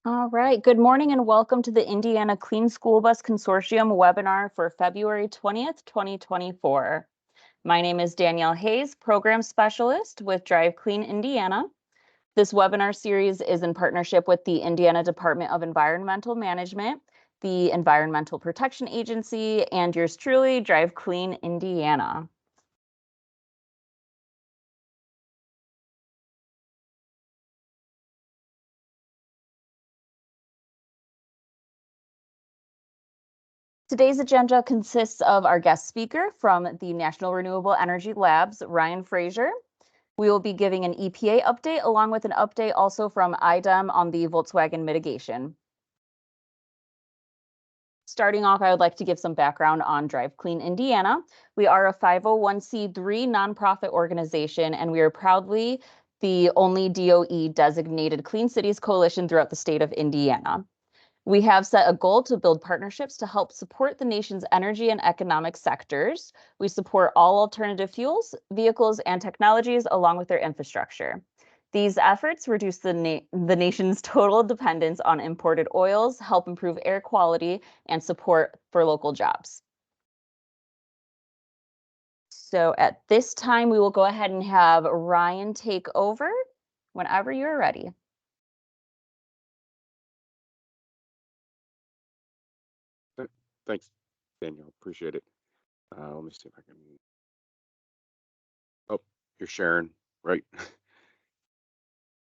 All right, good morning and welcome to the Indiana Clean School Bus Consortium webinar for February 20th, 2024. My name is Danielle Hayes, Program Specialist with Drive Clean Indiana. This webinar series is in partnership with the Indiana Department of Environmental Management, the Environmental Protection Agency, and yours truly, Drive Clean Indiana. Today's agenda consists of our guest speaker from the National Renewable Energy Labs, Ryan Fraser. We will be giving an EPA update along with an update also from IDEM on the Volkswagen mitigation. Starting off, I would like to give some background on Drive Clean Indiana. We are a 501c3 nonprofit organization, and we are proudly the only DOE designated Clean Cities Coalition throughout the state of Indiana. We have set a goal to build partnerships to help support the nation's energy and economic sectors. We support all alternative fuels, vehicles, and technologies along with their infrastructure. These efforts reduce the nation's total dependence on imported oils, help improve air quality, and support for local jobs. So at this time, we will go ahead and have Ryan take over whenever you're ready. Thanks, Daniel. Appreciate it. Let me see if I can. Oh, you're sharing, right?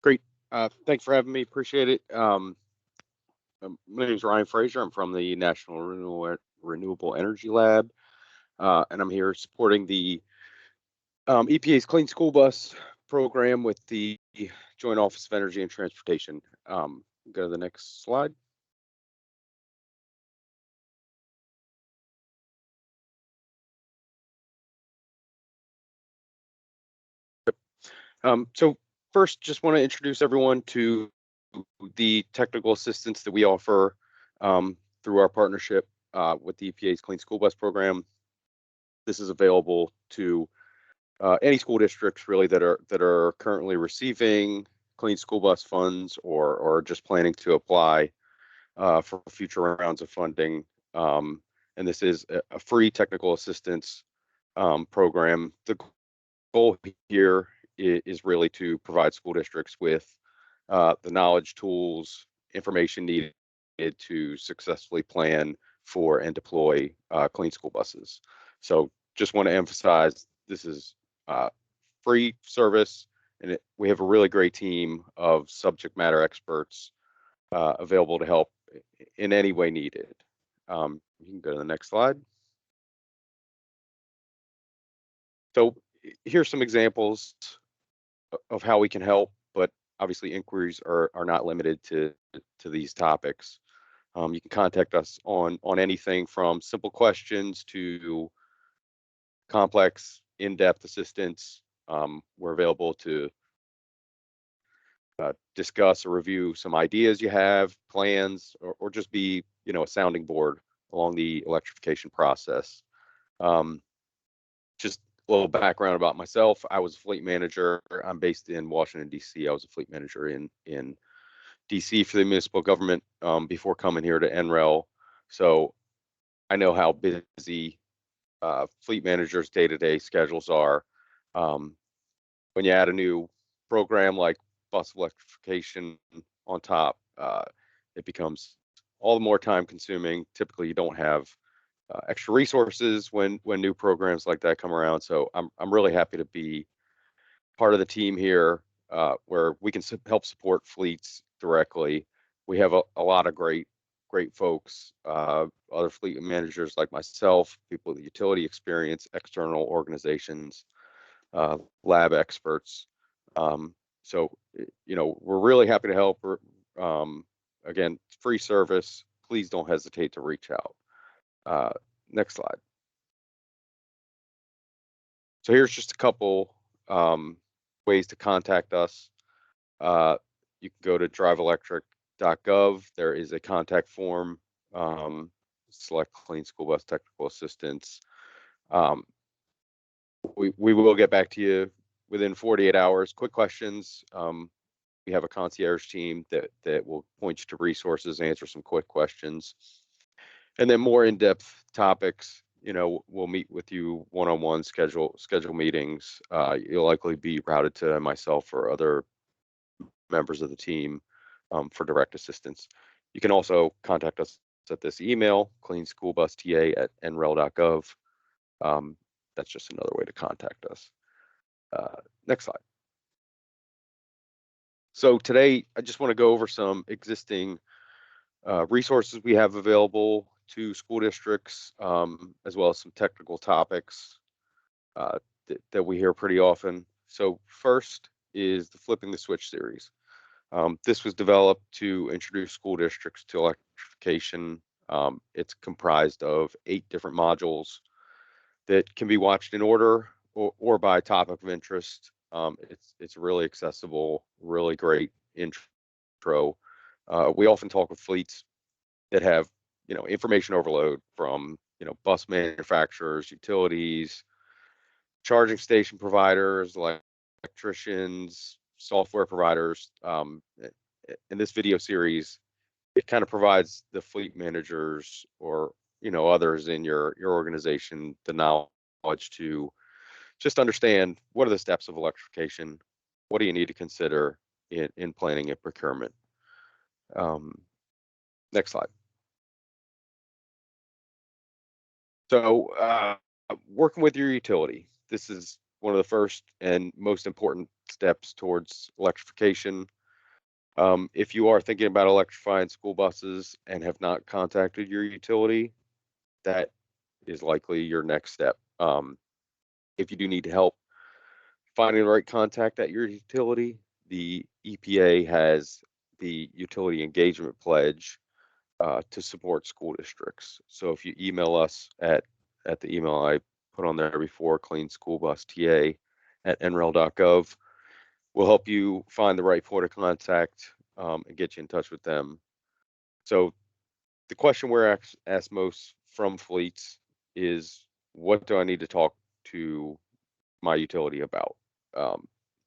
Great. Thanks for having me. Appreciate it. My name is Ryan Fraser. I'm from the National Renewable Energy Lab, and I'm here supporting the EPA's Clean School Bus program with the Joint Office of Energy and Transportation. Go to the next slide. So first, just want to introduce everyone to the technical assistance that we offer through our partnership with the EPA's Clean School Bus program. This is available to any school districts really that are currently receiving Clean School Bus funds or just planning to apply for future rounds of funding. And this is a free technical assistance program. The goal here is really to provide school districts with the knowledge, tools, information needed to successfully plan for and deploy clean school buses. So just want to emphasize this is free service, and we have a really great team of subject matter experts available to help in any way needed. You can go to the next slide. So here's some examples of how we can help, but obviously inquiries are not limited to these topics. You can contact us on anything from simple questions to complex, in-depth assistance. We're available to discuss or review some ideas you have, plans, or just be, a sounding board along the electrification process. Just a little background about myself. I was a fleet manager. I'm based in Washington, D.C. I was a fleet manager in D.C. for the municipal government before coming here to NREL. So I know how busy fleet managers' day-to-day schedules are. When you add a new program like bus electrification on top, it becomes all the more time consuming. Typically, you don't have extra resources when new programs like that come around. So I'm really happy to be part of the team here where we can help support fleets directly. We have a lot of great folks, other fleet managers like myself, people with utility experience, external organizations, lab experts. So, we're really happy to help. Again, free service. Please don't hesitate to reach out. Next slide. So here's just a couple ways to contact us. You can go to driveelectric.gov. There is a contact form. Select Clean School Bus Technical Assistance. We will get back to you within 48 hours. Quick questions. have a concierge team that will point you to resources, answer some quick questions. And then more in-depth topics, we'll meet with you one-on-one, schedule meetings. You'll likely be routed to myself or other members of the team for direct assistance. You can also contact us at this email, cleanschoolbusta@nrel.gov. That's just another way to contact us. Next slide. So today, I just want to go over some existing resources we have available to school districts, as well as some technical topics that we hear pretty often. So first is the Flipping the Switch series. This was developed to introduce school districts to electrification. It's comprised of 8 different modules that can be watched in order or by topic of interest. It's really accessible, really great intro. We often talk with fleets that have information overload from bus manufacturers, utilities, charging station providers, electricians, software providers. In this video series, it kind of provides the fleet managers or others in your organization the knowledge to just understand what are the steps of electrification, what do you need to consider in planning and procurement. Next slide. So working with your utility, this is one of the first and most important steps towards electrification. If you are thinking about electrifying school buses and have not contacted your utility, that is likely your next step. If you do need help finding the right contact at your utility, the EPA has the Utility Engagement Pledge to support school districts. So if you email us at the email I put on there before, cleanschoolbusta@nrel.gov, we'll help you find the right point of contact and get you in touch with them. So the question we're asked most from fleets is, what do I need to talk to my utility about?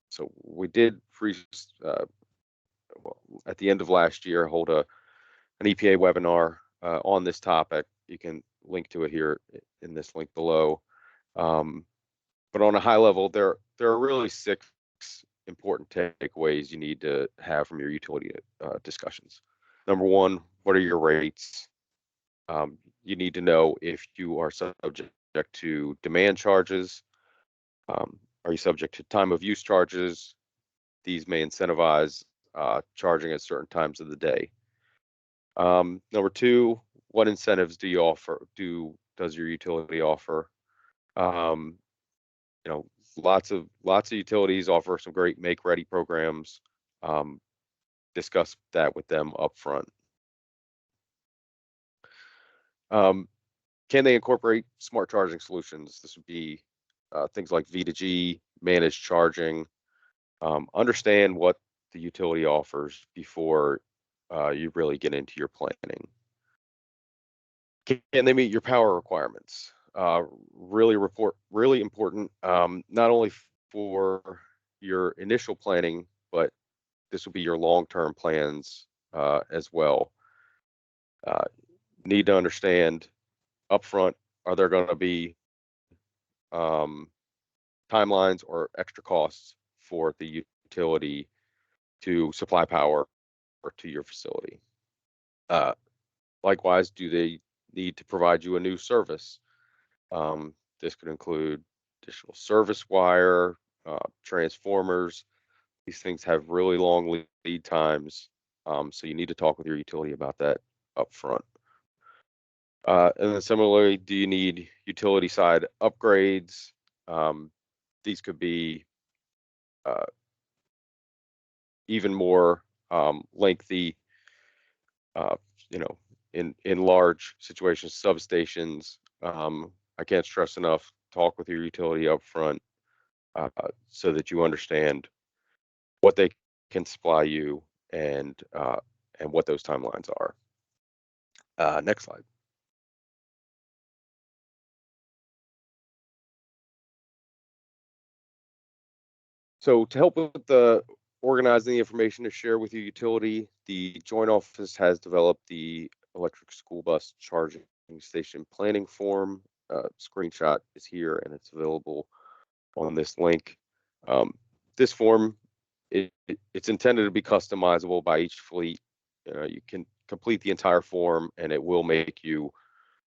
So we did at the end of last year hold an EPA webinar on this topic. You can link to it here in this link below. But on a high level, there are really 6 important takeaways you need to have from your utility discussions. Number 1, what are your rates? You need to know if you are subject to demand charges. Are you subject to time of use charges? These may incentivize charging at certain times of the day. Number 2, what incentives do you offer? Does your utility offer? Lots of utilities offer some great make-ready programs. Discuss that with them up front. Can they incorporate smart charging solutions? This would be things like V2G, managed charging. Understand what the utility offers before you really get into your planning. Can they meet your power requirements? Really important, not only for your initial planning, but this will be your long-term plans as well. Need to understand upfront, are there going to be timelines or extra costs for the utility to supply power or to your facility? Likewise, do they need to provide you a new service? This could include additional service wire, transformers. These things have really long lead times, so you need to talk with your utility about that up front. And then similarly, do you need utility side upgrades? These could be even more lengthy, in large situations, substations. I can't stress enough, talk with your utility up front so that you understand what they can supply you and what those timelines are. Next slide. So to help with the organizing the information to share with your utility, the Joint Office has developed the electric school bus charging station planning form. Screenshot is here and it's available on this link. This form, it's intended to be customizable by each fleet. You can complete the entire form and it will make you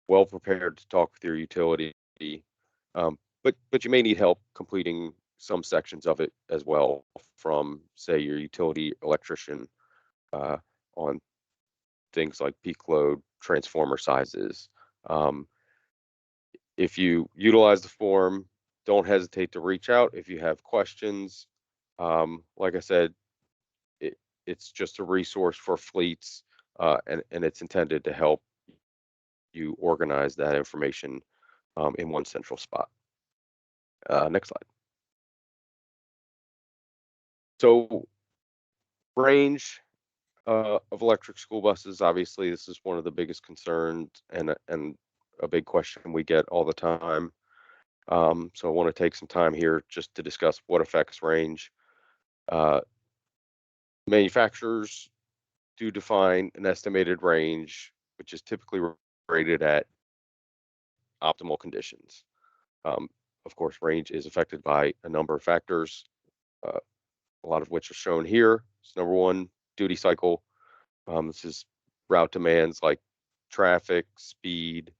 well prepared to talk with your utility. But you may need help completing some sections of it as well from, say, your utility electrician on things like peak load, transformer sizes. If you utilize the form, don't hesitate to reach out if you have questions. Like I said, it's just a resource for fleets, and it's intended to help you organize that information in one central spot. Next slide. So range of electric school buses, obviously, this is one of the biggest concerns and a big question we get all the time. So I want to take some time here just to discuss what affects range. Manufacturers do define an estimated range, which is typically rated at optimal conditions. Of course, range is affected by a number of factors, a lot of which are shown here. So number one, duty cycle. This is route demands like traffic, speed,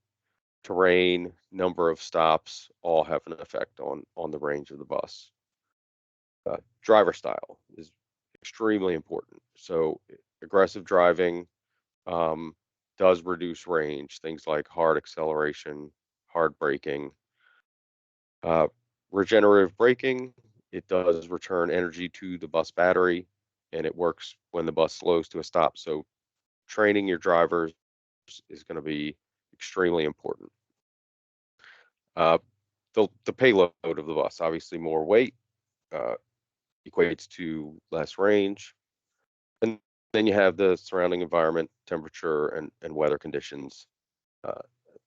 terrain, number of stops, all have an effect on the range of the bus. Driver style is extremely important. So aggressive driving does reduce range, things like hard acceleration, hard braking. Regenerative braking, it does return energy to the bus battery, and it works when the bus slows to a stop. So training your drivers is going to be extremely important. The payload of the bus, obviously more weight equates to less range. And then you have the surrounding environment, temperature, and weather conditions. And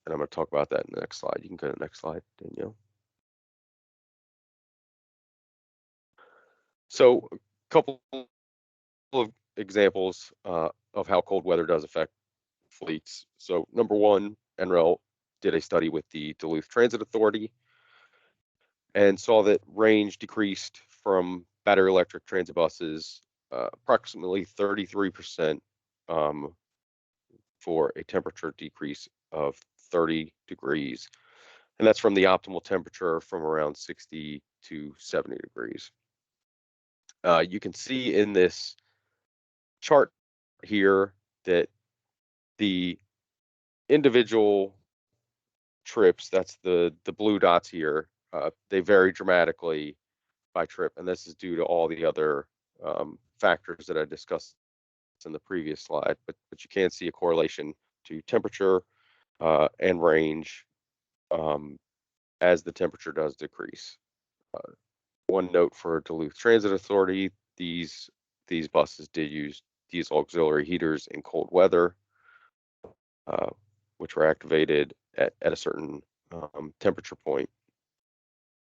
I'm going to talk about that in the next slide. You can go to the next slide, Danielle. So a couple of examples of how cold weather does affect fleets. So number one, NREL did a study with the Duluth Transit Authority and saw that range decreased from battery electric transit buses approximately 33% for a temperature decrease of 30 degrees. And that's from the optimal temperature from around 60 to 70 degrees. You can see in this chart here that the individual trips, that's the blue dots here, they vary dramatically by trip, and this is due to all the other factors that I discussed in the previous slide, but you can see a correlation to temperature and range as the temperature does decrease. One note for Duluth Transit Authority, these buses did use diesel auxiliary heaters in cold weather, which were activated at a certain temperature point,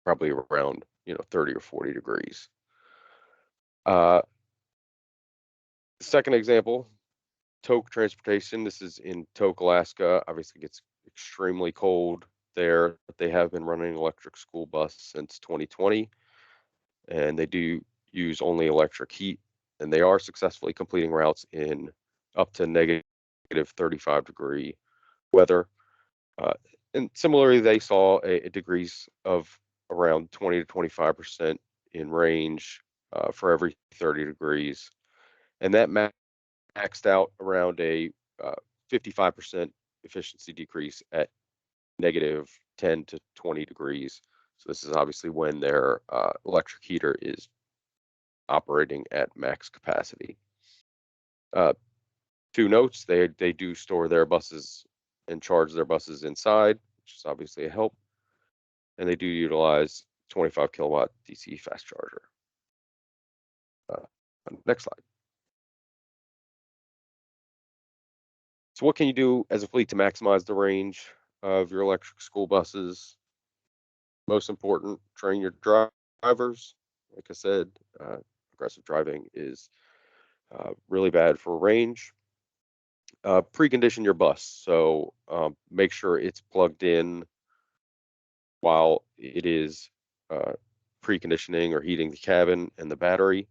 probably around 30 or 40 degrees. The second example, Tok Transportation. This is in Tok, Alaska. Obviously, it gets extremely cold there. They have been running an electric school bus since 2020, and they do use only electric heat, and they are successfully completing routes in up to negative 35-degree weather. And similarly, they saw a decrease of around 20 to 25% in range for every 30 degrees. And that maxed out around a 55% efficiency decrease at negative 10 to 20 degrees. So this is obviously when their electric heater is operating at max capacity. Two notes, they do store their buses and charge their buses inside, which is obviously a help. And they do utilize 25 kilowatt DC fast charger. Next slide. So what can you do as a fleet to maximize the range of your electric school buses? Most important, train your drivers. Like I said, aggressive driving is really bad for range. Precondition your bus, so make sure it's plugged in while it is preconditioning or heating the cabin and the battery.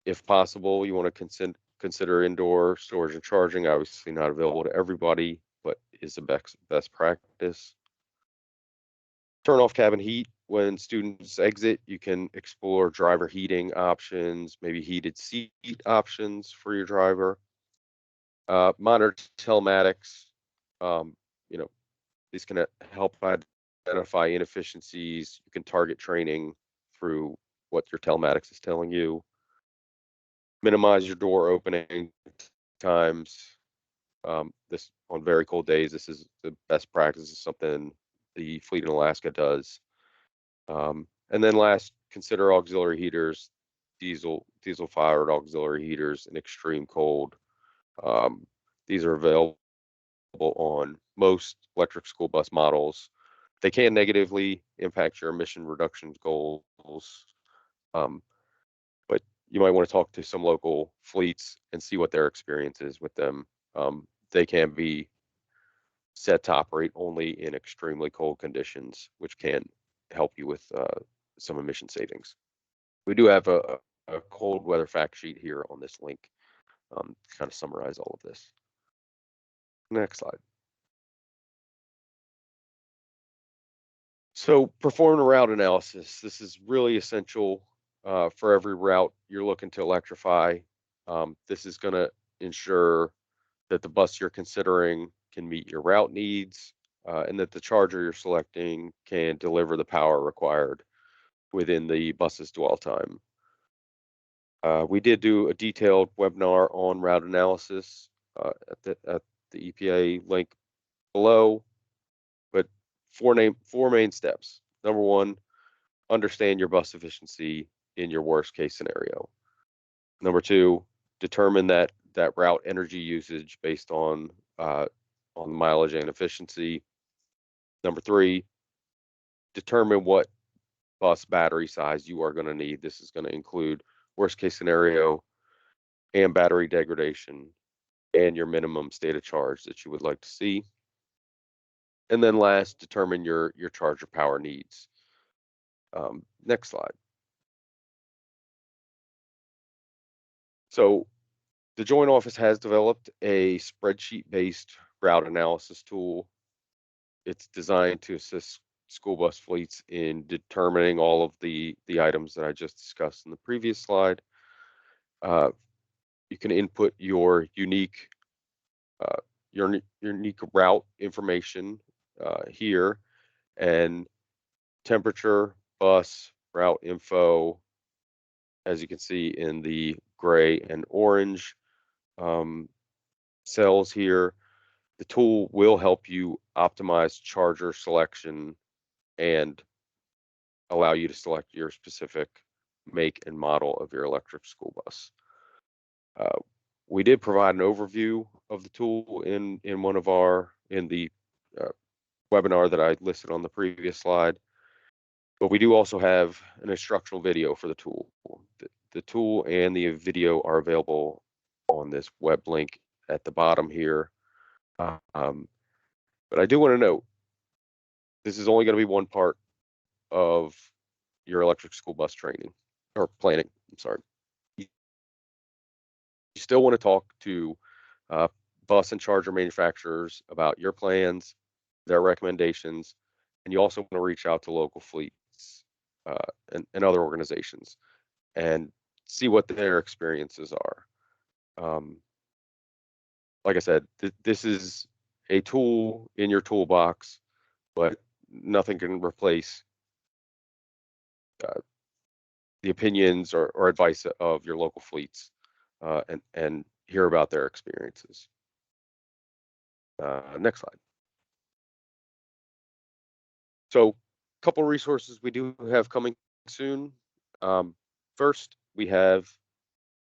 If possible, you want to consider indoor storage and charging. Obviously not available to everybody, but is the best practice. Turn off cabin heat when students exit. You can explore driver heating options, maybe heated seat options for your driver. Monitor telematics. You know, these can help identify inefficiencies. You can target training through what your telematics is telling you. Minimize your door opening times. This on very cold days, this is the best practice. Is something the fleet in Alaska does. And then last, consider auxiliary heaters, diesel fired auxiliary heaters in extreme cold. These are available on most electric school bus models. They can negatively impact your emission reduction goals, but you might want to talk to some local fleets and see what their experience is with them. They can be set to operate only in extremely cold conditions, which can help you with some emission savings. We do have a cold weather fact sheet here on this link to kind of summarize all of this. Next slide. So perform a route analysis. This is really essential for every route you're looking to electrify. This is going to ensure that the bus you're considering can meet your route needs and that the charger you're selecting can deliver the power required within the bus's dwell time. We did do a detailed webinar on route analysis at the EPA link below, but four main steps. Number one, understand your bus efficiency in your worst case scenario. Number two, determine that route energy usage based on mileage and efficiency. Number three, determine what bus battery size you are going to need. This is going to include worst case scenario and battery degradation and your minimum state of charge that you would like to see. And then last, determine your charger power needs. Next slide. So the Joint Office has developed a spreadsheet-based route analysis tool. It's designed to assist school bus fleets in determining all of the items that I just discussed in the previous slide. You can input your unique route information here, and temperature, bus, route info, as you can see in the gray and orange cells here. The tool will help you optimize charger selection and allow you to select your specific make and model of your electric school bus. We did provide an overview of the tool in the webinar that I listed on the previous slide, but we do also have an instructional video for the tool. The tool and the video are available on this web link at the bottom here. But I do want to note, this is only going to be one part of your electric school bus training or planning. I'm sorry. You still want to talk to bus and charger manufacturers about your plans, their recommendations, and you also want to reach out to local fleets and other organizations and see what their experiences are. Like I said, this is a tool in your toolbox, but nothing can replace the opinions or advice of your local fleets and hear about their experiences. Next slide. So a couple resources we do have coming soon. First, we have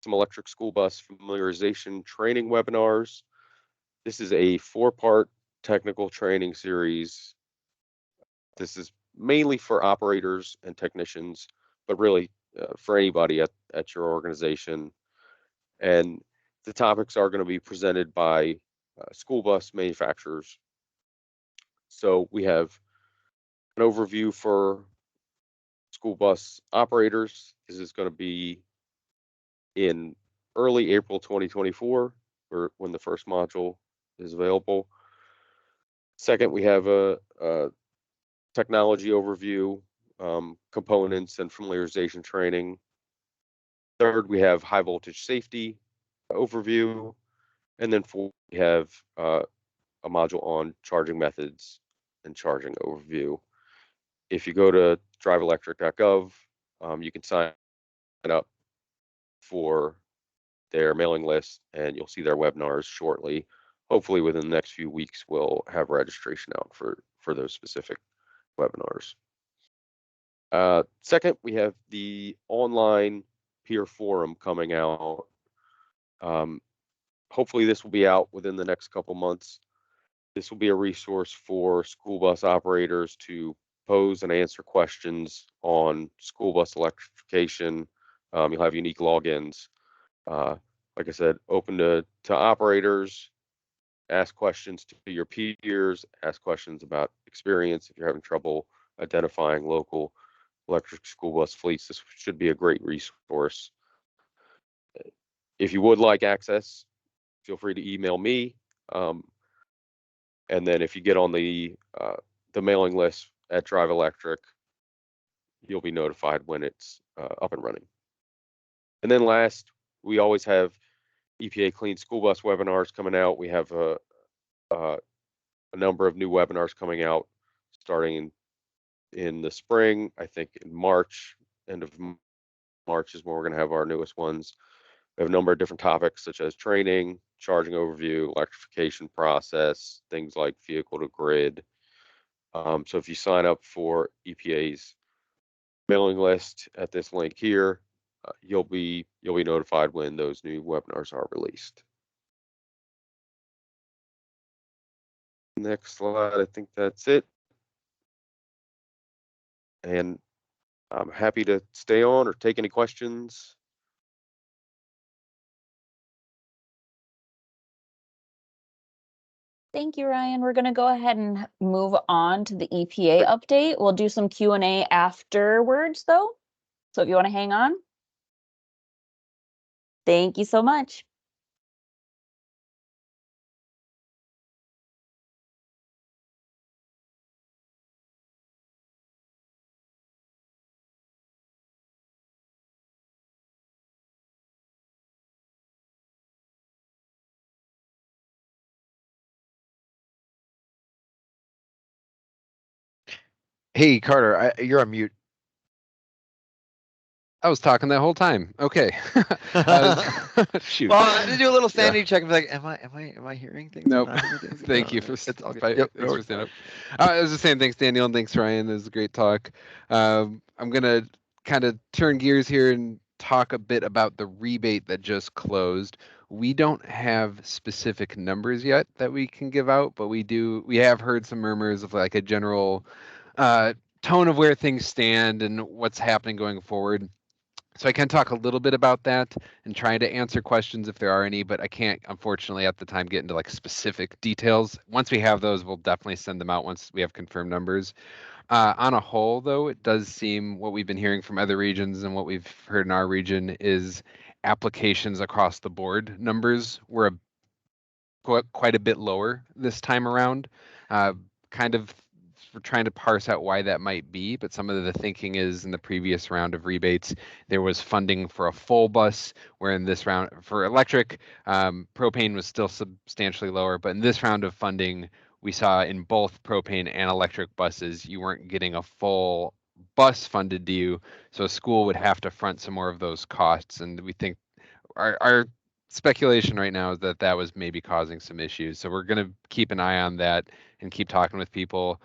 some electric school bus familiarization training webinars. This is a 4-part technical training series. This is mainly for operators and technicians, but really for anybody at your organization. And the topics are going to be presented by school bus manufacturers. So we have an overview for school bus operators. This is going to be in early April 2024, or when the first module is available. Second, we have a technology overview, components and familiarization training. Third, we have high voltage safety overview. And then fourth, we have a module on charging methods and charging overview. If you go to driveelectric.gov, you can sign up for their mailing list and you'll see their webinars shortly. Hopefully within the next few weeks, we'll have registration out for those specific webinars. Second, we have the online peer forum coming out. Hopefully this will be out within the next couple months. This will be a resource for school bus operators to pose and answer questions on school bus electrification. You'll have unique logins. Like I said, open to operators, ask questions to your peers, ask questions about experience. If you're having trouble identifying local electric school bus fleets, this should be a great resource. If you would like access, feel free to email me. And then if you get on the mailing list at Drive Electric, you'll be notified when it's up and running. And then last, we always have EPA Clean School Bus webinars coming out. We have a number of new webinars coming out starting in the spring. I think in March, end of March is when we're going to have our newest ones. We have a number of different topics such as training, charging overview, electrification process, things like vehicle to grid. So if you sign up for EPA's mailing list at this link here, you'll be notified when those new webinars are released. Next slide, I think that's it. And I'm happy to stay on or take any questions. Thank you, Ryan. We're going to go ahead and move on to the EPA update. We'll do some Q&A afterwards, though. So if you want to hang on. Thank you so much. Hey, Carter, you're on mute. I was talking that whole time. Okay. Shoot. Well, I had to do a little sanity check and be like, am I hearing things? Nope. Things? Thank you No, for it's all good. thanks for standing up. I was just saying thanks, Daniel, and thanks, Ryan. It was a great talk. I'm gonna kind of turn gears here and talk a bit about the rebate that just closed. We don't have specific numbers yet that we can give out, but we have heard some murmurs of like a general tone of where things stand and what's happening going forward. So I can talk a little bit about that and try to answer questions if there are any, but I can't, unfortunately, at the time get into like specific details. Once we have those, we'll definitely send them out once we have confirmed numbers. On a whole, though, it does seem what we've been hearing from other regions and what we've heard in our region is applications across the board numbers were quite a bit lower this time around. Kind of we're trying to parse out why that might be, but some of the thinking is in the previous round of rebates, there was funding for a full bus, where in this round for electric, propane was still substantially lower, but in this round of funding, we saw in both propane and electric buses, you weren't getting a full bus funded to you, so a school would have to front some more of those costs, and we think our speculation right now is that that was maybe causing some issues. So we're going to keep an eye on that and keep talking with people.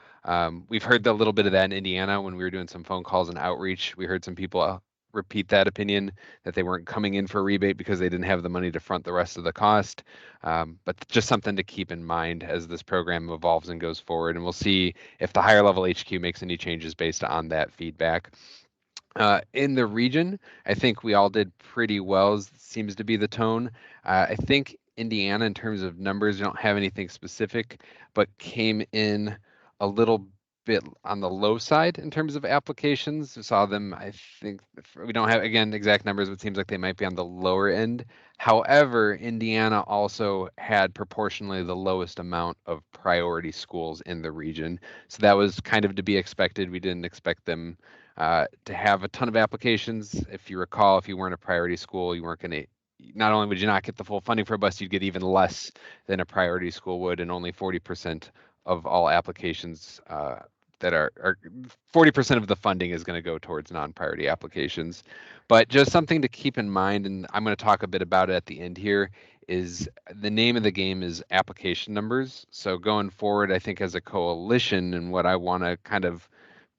We've heard a little bit of that in Indiana when we were doing some phone calls and outreach. We heard some people repeat that opinion that they weren't coming in for a rebate because they didn't have the money to front the rest of the cost. But just something to keep in mind as this program evolves and goes forward. And we'll see if the higher level HQ makes any changes based on that feedback. In the region, I think we all did pretty well, seems to be the tone. I think Indiana, in terms of numbers, we don't have anything specific, but came in a little bit on the low side in terms of applications. We saw them, I think, we don't have, again, exact numbers, but it seems like they might be on the lower end. However, Indiana also had proportionally the lowest amount of priority schools in the region. So that was kind of to be expected. We didn't expect them to have a ton of applications. If you recall, if you weren't a priority school, you weren't going to, not only would you not get the full funding for a bus, you'd get even less than a priority school would, and only 40% of all applications that are 40% of the funding is going to go towards non-priority applications. But just something to keep in mind, and I'm going to talk a bit about it at the end here, is the name of the game is application numbers. So going forward, I think as a coalition, and what I want to kind of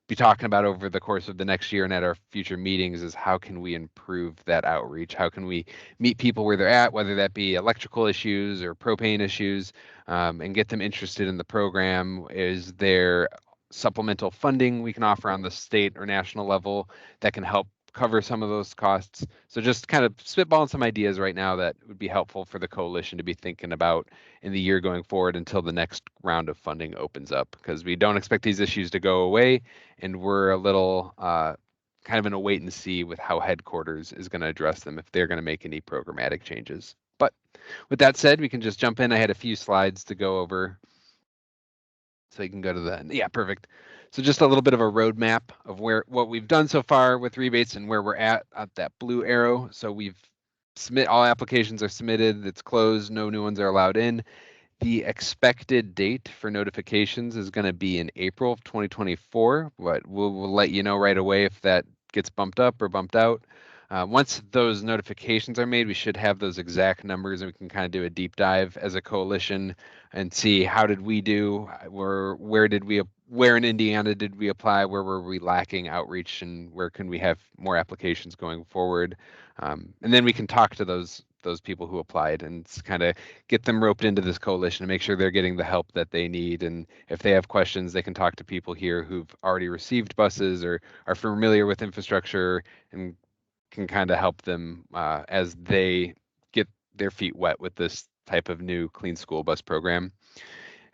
be talking about over the course of the next year and at our future meetings is how can we improve that outreach? How can we meet people where they're at, whether that be electrical issues or propane issues, and get them interested in the program? Is there supplemental funding we can offer on the state or national level that can help cover some of those costs? So just kind of spitballing some ideas right now that would be helpful for the coalition to be thinking about in the year going forward until the next round of funding opens up, because we don't expect these issues to go away, and we're a little kind of in a wait and see with how headquarters is going to address them, if they're going to make any programmatic changes. But with that said, we can just jump in. I had a few slides to go over, so you can go to the, yeah, perfect. So just a little bit of a roadmap of what we've done so far with rebates and where we're at that blue arrow. So we've all applications are submitted, it's closed, no new ones are allowed in. The expected date for notifications is going to be in April of 2024, but we'll let you know right away if that gets bumped up or bumped out. Once those notifications are made, we should have those exact numbers, and we can kind of do a deep dive as a coalition and see how did we do, where in Indiana did we apply, where were we lacking outreach, and where can we have more applications going forward. And then we can talk to those people who applied and kind of get them roped into this coalition and make sure they're getting the help that they need. And if they have questions, they can talk to people here who've already received buses or are familiar with infrastructure and can kind of help them as they get their feet wet with this type of new clean school bus program.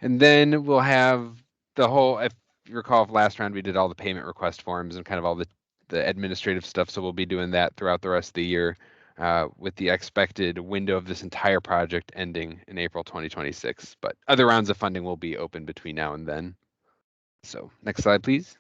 And then we'll have the whole, if you recall, last round we did all the payment request forms and kind of all the administrative stuff. So we'll be doing that throughout the rest of the year, with the expected window of this entire project ending in April 2026. But other rounds of funding will be open between now and then. So next slide, please.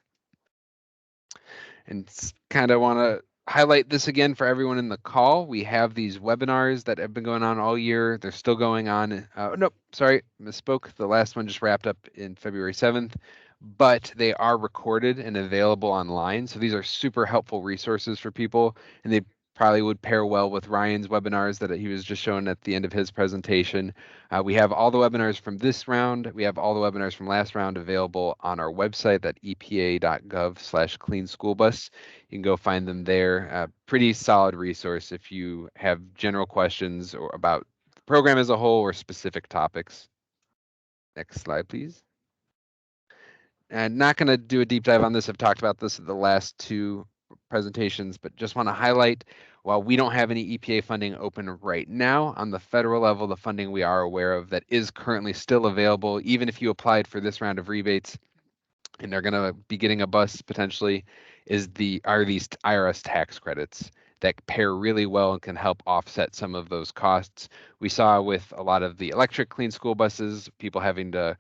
And kind of want to highlight this again for everyone in the call. We have these webinars that have been going on all year. They're still going on. Nope, sorry, misspoke. The last one just wrapped up in February 7th, but they are recorded and available online. So these are super helpful resources for people, and they probably would pair well with Ryan's webinars that he was just showing at the end of his presentation. We have all the webinars from this round. We have all the webinars from last round available on our website, that epa.gov/cleanschoolbus. You can go find them there. Pretty solid resource if you have general questions or about the program as a whole or specific topics. Next slide, please. And not going to do a deep dive on this. I've talked about this at the last two presentations, but just want to highlight, while we don't have any EPA funding open right now, on the federal level, the funding we are aware of that is currently still available, even if you applied for this round of rebates and they're going to be getting a bus potentially, are these IRS tax credits that pair really well and can help offset some of those costs. We saw with a lot of the electric clean school buses, people having to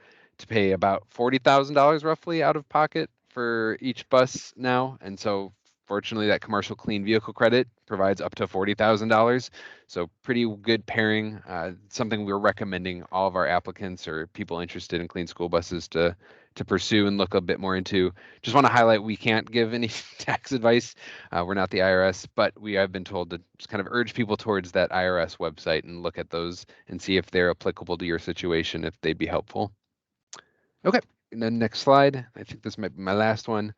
pay about $40,000 roughly out of pocket for each bus now. And so fortunately, that commercial clean vehicle credit provides up to $40,000. So pretty good pairing, something we're recommending all of our applicants or people interested in clean school buses to pursue and look a bit more into. Just want to highlight, we can't give any tax advice. We're not the IRS, but we have been told to just kind of urge people towards that IRS website and look at those and see if they're applicable to your situation, if they'd be helpful. Okay, and then next slide. I think this might be my last one.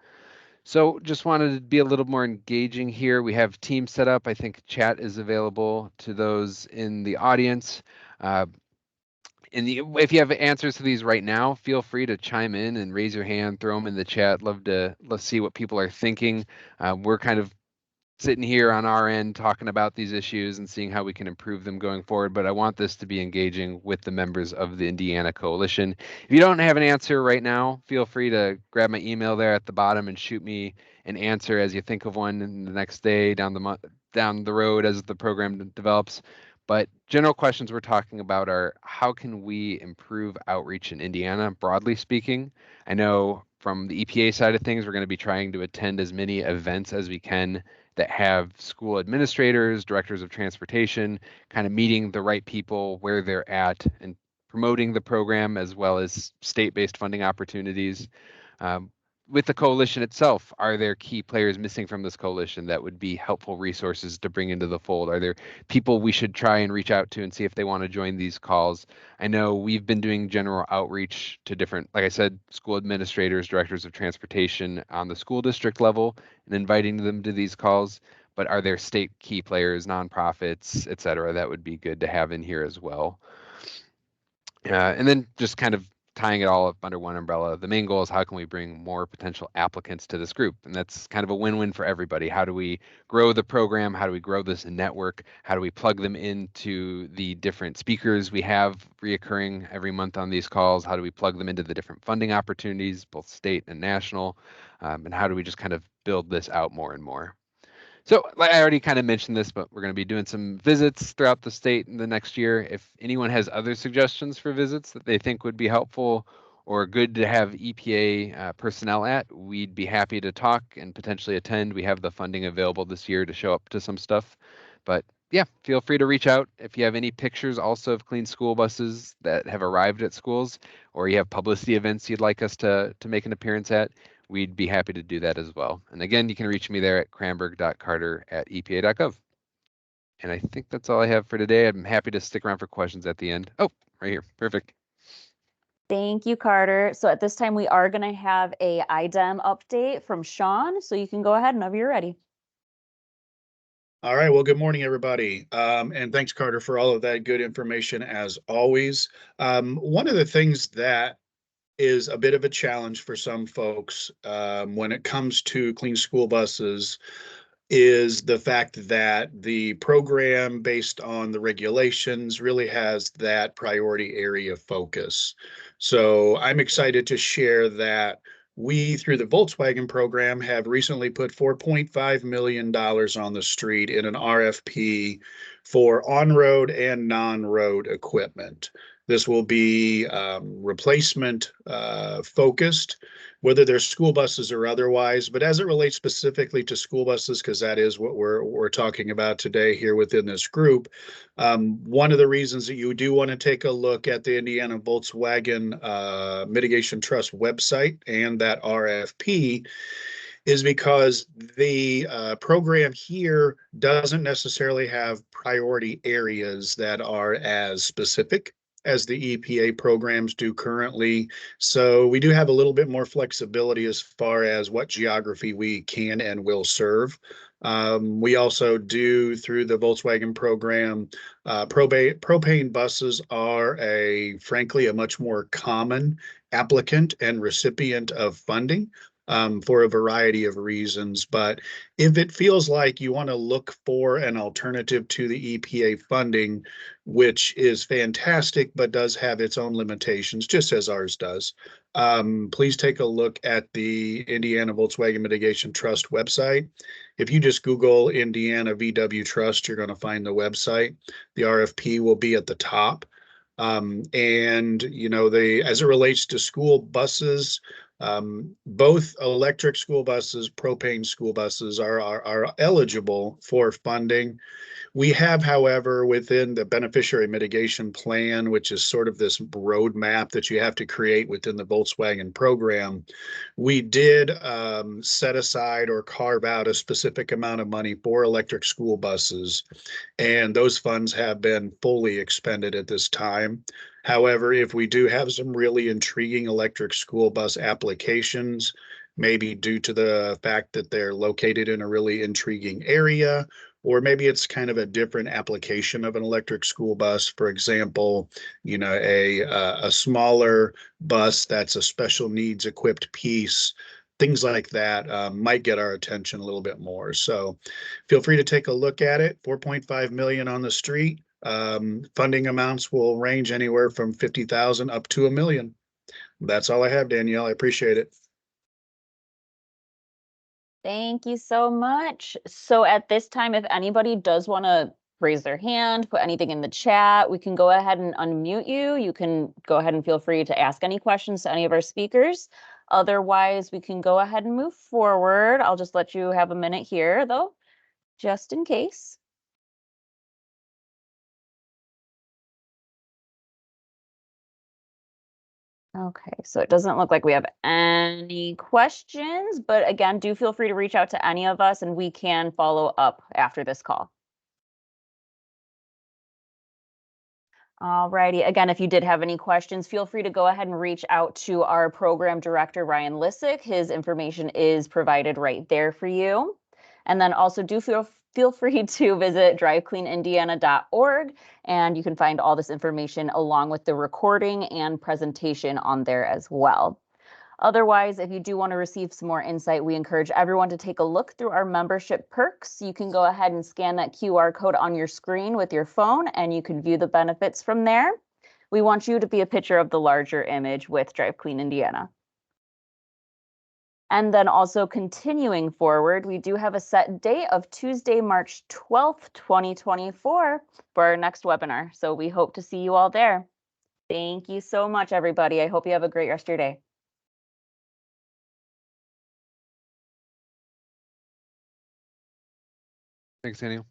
So just wanted to be a little more engaging here. We have teams set up. I think chat is available to those in the audience. If you have answers to these right now, feel free to chime in and raise your hand, throw them in the chat. Love to see what people are thinking. We're kind of sitting here on our end talking about these issues and seeing how we can improve them going forward. But I want this to be engaging with the members of the Indiana Coalition. If you don't have an answer right now, feel free to grab my email there at the bottom and shoot me an answer as you think of one in the next day, down the road as the program develops. But general questions we're talking about are, how can we improve outreach in Indiana, broadly speaking? I know from the EPA side of things, we're going to be trying to attend as many events as we can that have school administrators, directors of transportation, kind of meeting the right people where they're at and promoting the program, as well as state-based funding opportunities. With the coalition itself, are there key players missing from this coalition that would be helpful resources to bring into the fold? Are there people we should try and reach out to and see if they want to join these calls? I know we've been doing general outreach to different, like I said, school administrators, directors of transportation on the school district level and inviting them to these calls. But are there state key players, nonprofits, et cetera, that would be good to have in here as well? And then just kind of tying it all up under one umbrella, the main goal is how can we bring more potential applicants to this group? And that's kind of a win-win for everybody. How do we grow the program? How do we grow this network? How do we plug them into the different speakers we have reoccurring every month on these calls? How do we plug them into the different funding opportunities, both state and national? And how do we just kind of build this out more and more? So like I already kind of mentioned this, but we're going to be doing some visits throughout the state in the next year. If anyone has other suggestions for visits that they think would be helpful or good to have EPA personnel at, we'd be happy to talk and potentially attend. We have the funding available this year to show up to some stuff. But yeah, feel free to reach out if you have any pictures also of clean school buses that have arrived at schools, or you have publicity events you'd like us to make an appearance at. We'd be happy to do that as well. And again, you can reach me there at cranberg.carter@epa.gov. And I think that's all I have for today. I'm happy to stick around for questions at the end. Oh, right here. Perfect. Thank you, Carter. So at this time, we are going to have a IDEM update from Sean. So you can go ahead whenever you're ready. All right. Well, good morning, everybody. And thanks, Carter, for all of that good information as always. One of the things that is a bit of a challenge for some folks when it comes to clean school buses is the fact that the program, based on the regulations, really has that priority area focus. So I'm excited to share that we, through the Volkswagen program, have recently put $4.5 million on the street in an RFP for on-road and non-road equipment. This will be replacement focused, whether they're school buses or otherwise. But as it relates specifically to school buses, because that is what we're talking about today here within this group, one of the reasons that you do want to take a look at the Indiana Volkswagen Mitigation Trust website and that RFP is because the program here doesn't necessarily have priority areas that are as specific as the EPA programs do currently. So we do have a little bit more flexibility as far as what geography we can and will serve. We also do, through the Volkswagen program, propane buses are frankly, a much more common applicant and recipient of funding. For a variety of reasons. But if it feels like you want to look for an alternative to the EPA funding, which is fantastic, but does have its own limitations, just as ours does, please take a look at the Indiana Volkswagen Mitigation Trust website. If you just Google Indiana VW Trust, you're going to find the website. The RFP will be at the top. And, you know, as it relates to school buses, both electric school buses, propane school buses are eligible for funding. We have, however, within the beneficiary mitigation plan, which is sort of this roadmap that you have to create within the Volkswagen program, we did set aside or carve out a specific amount of money for electric school buses, and those funds have been fully expended at this time. However, if we do have some really intriguing electric school bus applications, maybe due to the fact that they're located in a really intriguing area, or maybe it's kind of a different application of an electric school bus. For example, a smaller bus that's a special needs equipped piece. Things like that might get our attention a little bit more. So feel free to take a look at it. 4.5 million on the street. Funding amounts will range anywhere from 50,000 up to $1 million. That's all I have, Danielle. I appreciate it. Thank you so much. So at this time, if anybody does want to raise their hand, put anything in the chat, we can go ahead and unmute you. You can go ahead and feel free to ask any questions to any of our speakers. Otherwise, we can go ahead and move forward. I'll just let you have a minute here, though, just in case. Okay, so it doesn't look like we have any questions, but again, do feel free to reach out to any of us and we can follow up after this call. Alrighty, again, if you did have any questions, feel free to go ahead and reach out to our program director, Ryan Lissick. His information is provided right there for you. And then also do feel free to visit drivecleanindiana.org, and you can find all this information along with the recording and presentation on there as well. Otherwise, if you do want to receive some more insight, we encourage everyone to take a look through our membership perks. You can go ahead and scan that QR code on your screen with your phone, and you can view the benefits from there. We want you to be a picture of the larger image with Drive Clean Indiana. And then also continuing forward, we do have a set date of Tuesday, March 12th, 2024 for our next webinar. So we hope to see you all there. Thank you so much, everybody. I hope you have a great rest of your day. Thanks, Daniel.